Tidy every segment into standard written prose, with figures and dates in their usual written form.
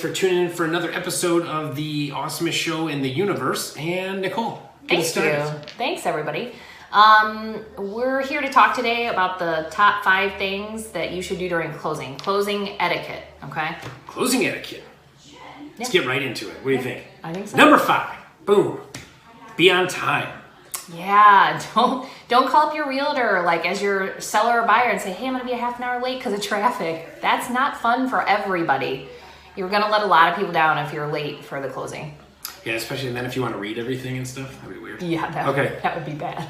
for tuning in for another episode of the awesomest show in the universe. And Nicole, Thank you. Thanks, everybody. We're here to talk today about the top 5 things that you should do during closing. Closing etiquette, okay? Closing etiquette. Let's get right into it. What do you think? I think so. Number 5. Boom. Be on time. Yeah, don't call up your realtor like as your seller or buyer and say, hey, I'm going to be a half an hour late because of traffic. That's not fun for everybody. You're going to let a lot of people down if you're late for the closing. Yeah, especially then if you want to read everything and stuff. That'd be weird. Yeah, that would be bad.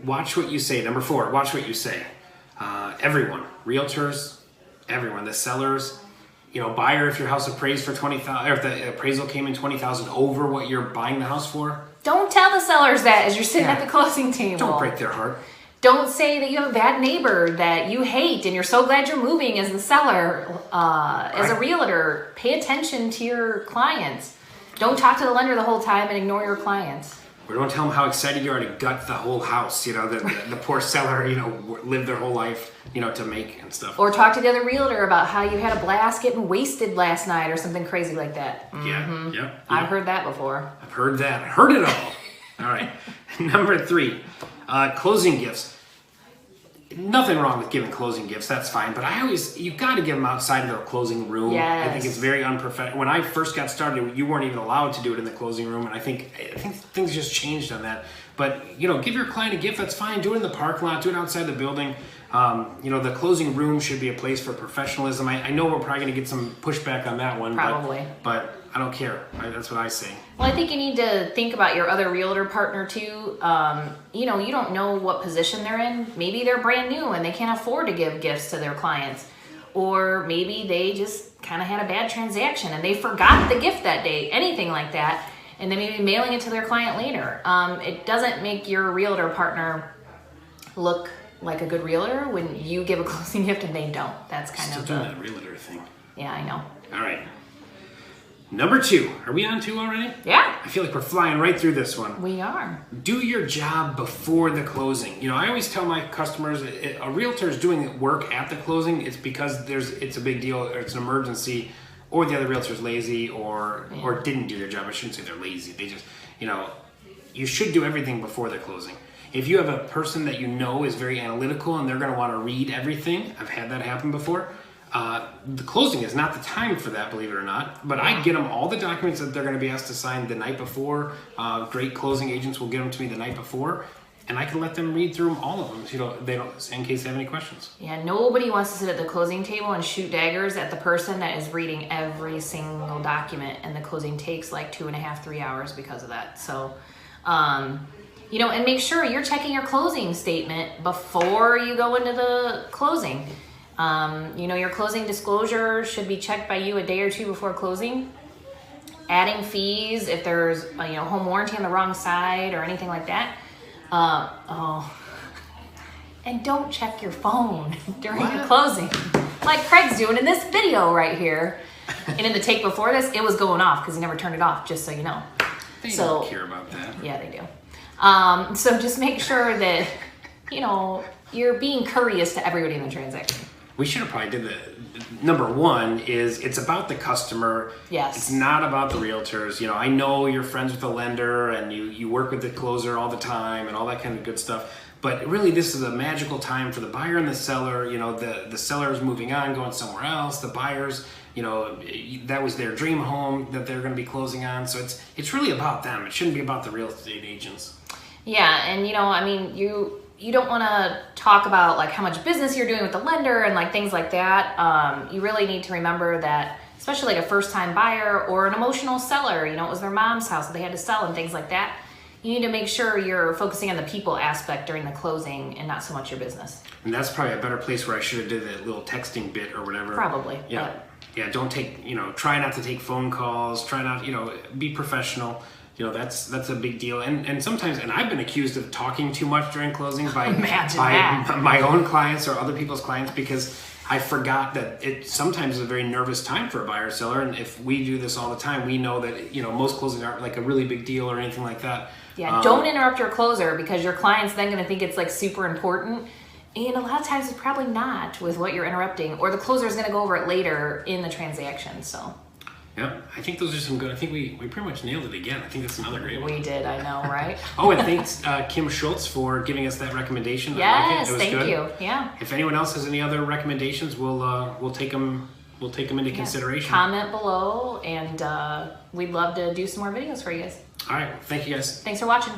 Watch what you say. Number 4, watch what you say. Everyone, realtors, everyone, the sellers, buyer, if your house appraised for $20,000, or if the appraisal came in $20,000 over what you're buying the house for. Don't tell the sellers that as you're sitting at the closing table. Don't break their heart. Don't say that you have a bad neighbor that you hate and you're so glad you're moving as the seller. As a realtor, pay attention to your clients. Don't talk to the lender the whole time and ignore your clients. Or don't tell them how excited you are to gut the whole house. The poor seller, lived their whole life, to make and stuff. Or talk to the other realtor about how you had a blast getting wasted last night or something crazy like that. Mm-hmm. Yeah. I've heard that before. I've heard that. I heard it all. All right. Number 3, closing gifts. Nothing wrong with giving closing gifts. That's fine. But you got to give them outside of their closing room. Yes. I think it's very unprofessional. When I first got started, you weren't even allowed to do it in the closing room. And I think things just changed on that. But, give your client a gift. That's fine. Do it in the parking lot. Do it outside the building. The closing room should be a place for professionalism. I know we're probably going to get some pushback on that one. Probably. But I don't care. That's what I say. Well, I think you need to think about your other realtor partner too. You don't know what position they're in. Maybe they're brand new and they can't afford to give gifts to their clients. Or maybe they just kind of had a bad transaction and they forgot the gift that day. Anything like that. And they may be mailing it to their client later. It doesn't make your realtor partner look like a good realtor when you give a closing gift and they don't. That's kind Still of doing that realtor thing. Yeah, I know. All right. Number 2. Are we on 2 already? Yeah. I feel like we're flying right through this one. We are. Do your job before the closing. I always tell my customers, a realtor is doing work at the closing. It's because it's a big deal, or it's an emergency, or the other realtor's lazy, or didn't do their job. I shouldn't say they're lazy. They just, you should do everything before the closing. If you have a person that is very analytical and they're going to want to read everything, I've had that happen before. The closing is not the time for that, believe it or not. But I get them all the documents that they're going to be asked to sign the night before. Great closing agents will get them to me the night before, and I can let them read through all of them. They don't, in case they have any questions. Yeah, nobody wants to sit at the closing table and shoot daggers at the person that is reading every single document, and the closing takes like 2.5, 3 hours because of that. So, and make sure you're checking your closing statement before you go into the closing. Your closing disclosure should be checked by you a day or 2 before closing. Adding fees if there's home warranty on the wrong side or anything like that. And don't check your phone during the closing, like Craig's doing in this video right here. And in the take before this, it was going off because he never turned it off. Just so you know. They don't care about that. Yeah, they do. So just make sure that you're being courteous to everybody in the transaction. We should have probably did number 1 is it's about the customer. Yes. It's not about the realtors. I know you're friends with the lender and you work with the closer all the time and all that kind of good stuff. But really, this is a magical time for the buyer and the seller. The seller is moving on, going somewhere else. The buyers, that was their dream home that they're going to be closing on. So it's really about them. It shouldn't be about the real estate agents. Yeah, and you don't want to talk about like how much business you're doing with the lender and like things like that. You really need to remember that, especially like a first-time buyer or an emotional seller, it was their mom's house that they had to sell and things like that. You need to make sure you're focusing on the people aspect during the closing and not so much your business. And that's probably a better place where I should have did that little texting bit or whatever. Probably. Yeah. Yeah, don't take, try not to take phone calls, try not, be professional. That's a big deal. And sometimes, and I've been accused of talking too much during closings by my own clients or other people's clients because I forgot that it sometimes is a very nervous time for a buyer or seller. And if we do this all the time, we know that, most closings aren't like a really big deal or anything like that. Yeah, don't interrupt your closer because your client's then going to think it's like super important. And a lot of times it's probably not with what you're interrupting, or the closer is going to go over it later in the transaction. So Yeah, I think those are some good. I think we pretty much nailed it again. I think that's another great one. We did, I know, right? Oh, and thanks Kim Schultz for giving us that recommendation. Yes, I like it. It was thank good. you. Yeah. If anyone else has any other recommendations, we'll take them into consideration. Comment below, and we'd love to do some more videos for you guys. All right, thank you guys. Thanks for watching.